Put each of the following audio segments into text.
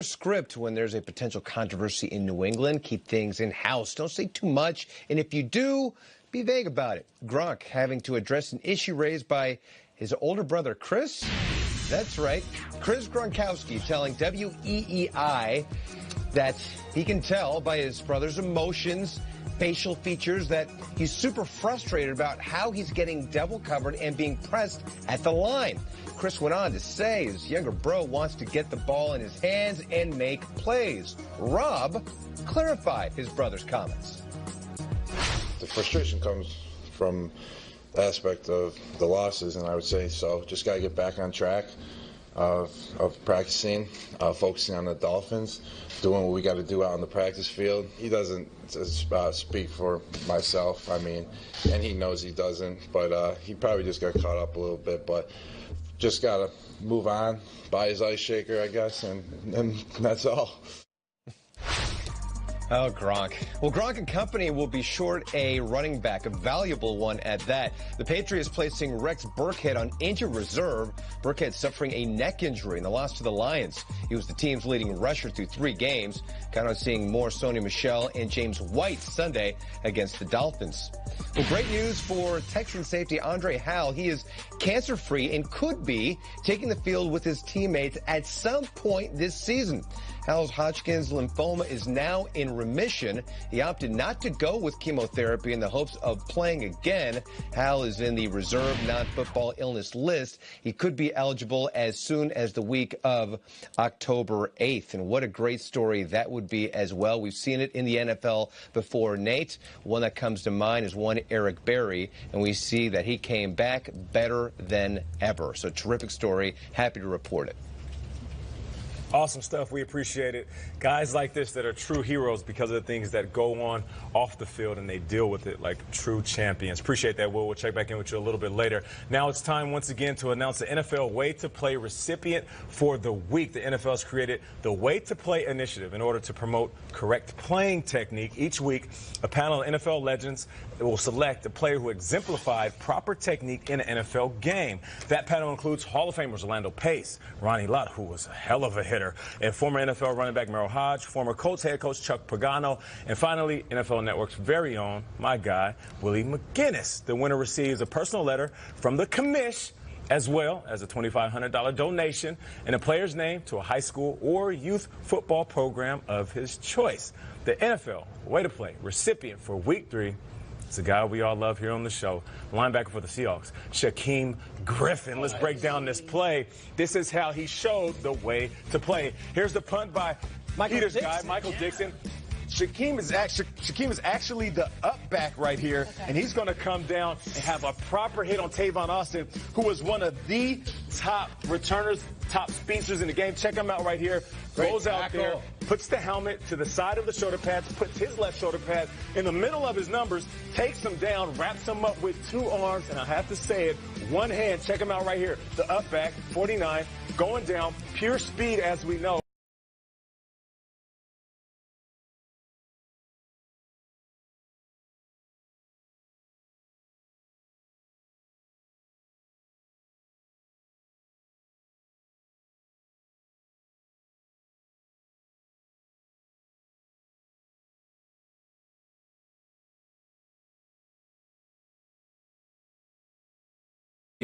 Script when there's a potential controversy in New England. Keep things in-house. Don't say too much. And if you do, be vague about it. Gronk having to address an issue raised by his older brother, Chris. That's right. Chris Gronkowski telling WEEI that he can tell by his brother's emotions, facial features, that he's super frustrated about how he's getting double covered and being pressed at the line. Chris went on to say his younger bro wants to get the ball in his hands and make plays. Rob clarified his brother's comments. The frustration comes from the aspect of the losses, and I would say so. Just got to get back on track of practicing, focusing on the Dolphins, doing what we got to do out on the practice field. He doesn't speak for myself, I mean, and he knows he doesn't, but he probably just got caught up a little bit, but just got to move on, buy his ice shaker, I guess, and that's all. Oh, Gronk. Well, Gronk and company will be short a running back, a valuable one at that. The Patriots placing Rex Burkhead on injured reserve. Burkhead suffering a neck injury in the loss to the Lions. He was the team's leading rusher through 3 games. Count on seeing more Sony Michel and James White Sunday against the Dolphins. Well, great news for Texan safety Andre Howell. He is cancer-free and could be taking the field with his teammates at some point this season. Howell's Hodgkin's lymphoma is now in remission. He opted not to go with chemotherapy in the hopes of playing again. Howell is in the reserve non-football illness list. He could be eligible as soon as the week of October 8th. And what a great story that would be as well. We've seen it in the NFL before, Nate. One that comes to mind is one Eric Berry, and we see that he came back better than ever. So terrific story. Happy to report it. Awesome stuff. We appreciate it. Guys like this that are true heroes because of the things that go on off the field, and they deal with it like true champions. Appreciate that, Will. We'll check back in with you a little bit later. Now it's time once again to announce the NFL Way to Play recipient for the week. The NFL has created the Way to Play initiative in order to promote correct playing technique. Each week, a panel of NFL legends will select a player who exemplified proper technique in an NFL game. That panel includes Hall of Famers Orlando Pace, Ronnie Lott, who was a hell of a hitter, and former NFL running back Merrill Hodge, former Colts head coach Chuck Pagano, and finally, NFL Network's very own, my guy, Willie McGinnis. The winner receives a personal letter from the commish, as well as a $2,500 donation and a player's name to a high school or youth football program of his choice. The NFL Way to Play recipient for Week 3. It's a guy we all love here on the show, linebacker for the Seahawks, Shaquem Griffin. Let's break down this play. This is how he showed the way to play. Here's the punt by Peter's guy, Michael Dixon. Shaquem is actually the up back right here, and he's going to come down and have a proper hit on Tavon Austin, who was one of the top returners, top speedsters in the game. Check him out right here. Goes out there, puts the helmet to the side of the shoulder pads, puts his left shoulder pad in the middle of his numbers, takes him down, wraps him up with 2 arms, and I have to say it, one hand. Check him out right here. The up back, 49, going down, pure speed as we know.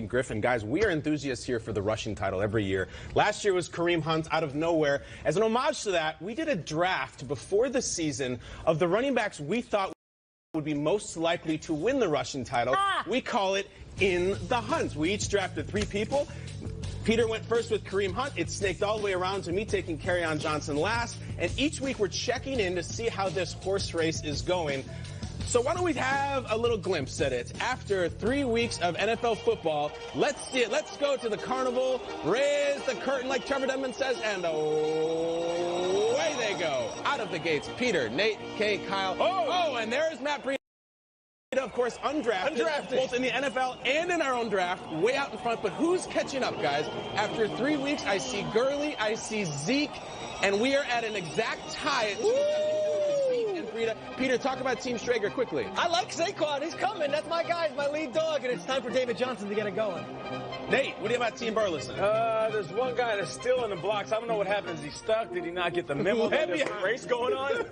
Griffin. Guys, we are enthusiasts here for the rushing title every year. Last year was Kareem Hunt out of nowhere. As an homage to that, we did a draft before the season of the running backs we thought would be most likely to win the rushing title. We call it In the Hunt. We each drafted 3 people. Peter went first with Kareem Hunt. It snaked all the way around to me taking Kerryon Johnson last. And each week we're checking in to see how this horse race is going. So why don't we have a little glimpse at it? After 3 weeks of NFL football, let's see it. Let's go to the carnival, raise the curtain like Trevor Denman says, and away they go. Out of the gates, Peter, Nate, Kay, Kyle. Oh, and there's Matt Breida, of course, undrafted, both in the NFL and in our own draft, way out in front. But who's catching up, guys? After 3 weeks, I see Gurley, I see Zeke, and we are at an exact tie at 2. Breida. Peter, talk about Team Strager quickly. I like Saquon. He's coming. That's my guy. He's my lead dog, and it's time for David Johnson to get it going. Nate, what do you about Team Burleson? There's one guy that's still in the blocks. I don't know what happens. He's stuck. Did he not get the memo that there's a race going on?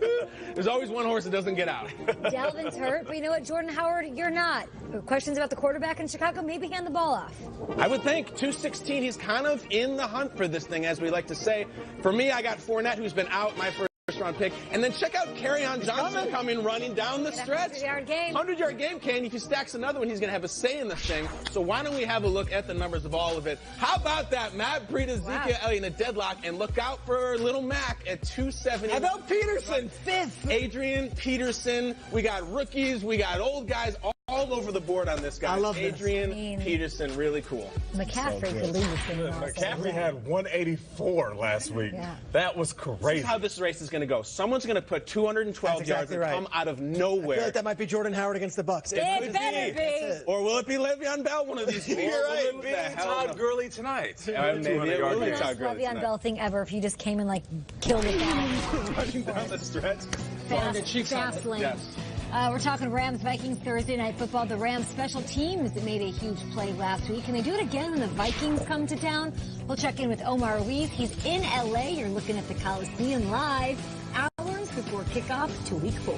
There's always one horse that doesn't get out. Dalvin's hurt, but you know what, Jordan Howard, you're not. Questions about the quarterback in Chicago? Maybe hand the ball off. I would think 216. He's kind of in the hunt for this thing, as we like to say. For me, I got Fournette, who's been out, my first-round pick. And then check out Kerryon Johnson coming running down the stretch. 100-yard game. 100-yard game, Kane. If he stacks another one, he's going to have a say in this thing. So why don't we have a look at the numbers of all of it? How about that? Matt Breida, Ezekiel Elliott in a deadlock. And look out for little Mac at 270. How about Peterson, 5th? Adrian Peterson. We got rookies. We got old guys all over the board on this guy. I love Adrian Peterson, really cool. McCaffrey could lead this thing. McCaffrey had 184 last week. Yeah. That was crazy. This is how this race is going to go. Someone's going to put 212 yards and come out of nowhere. I feel like that might be Jordan Howard against the Bucs. It better be. Or will it be Le'Veon Bell one of these weeks? You're right. Maybe Todd Gurley tonight. Maybe it will be Todd Gurley Le'Veon Bell thing ever if you just came and like killed it down. Running down the stretch. Fast lane. Yes. We're talking Rams-Vikings Thursday Night Football. The Rams special teams made a huge play last week. Can they do it again when the Vikings come to town? We'll check in with Omar Ruiz. He's in L.A. You're looking at the Coliseum live hours before kickoff to Week 4.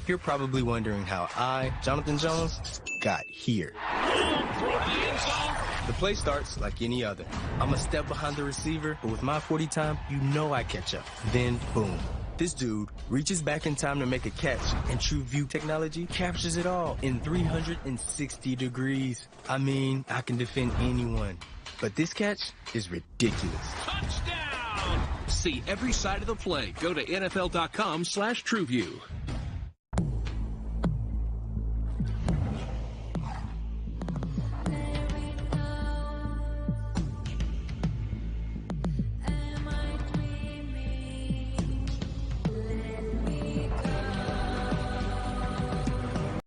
You're probably wondering how I, Jonathan Jones, got here. The play starts like any other. I'm a step behind the receiver, but with my 40 time, you know I catch up. Then, boom. This dude reaches back in time to make a catch, and TrueView technology captures it all in 360 degrees. I mean, I can defend anyone, but this catch is ridiculous. Touchdown! See every side of the play. Go to NFL.com/TrueView.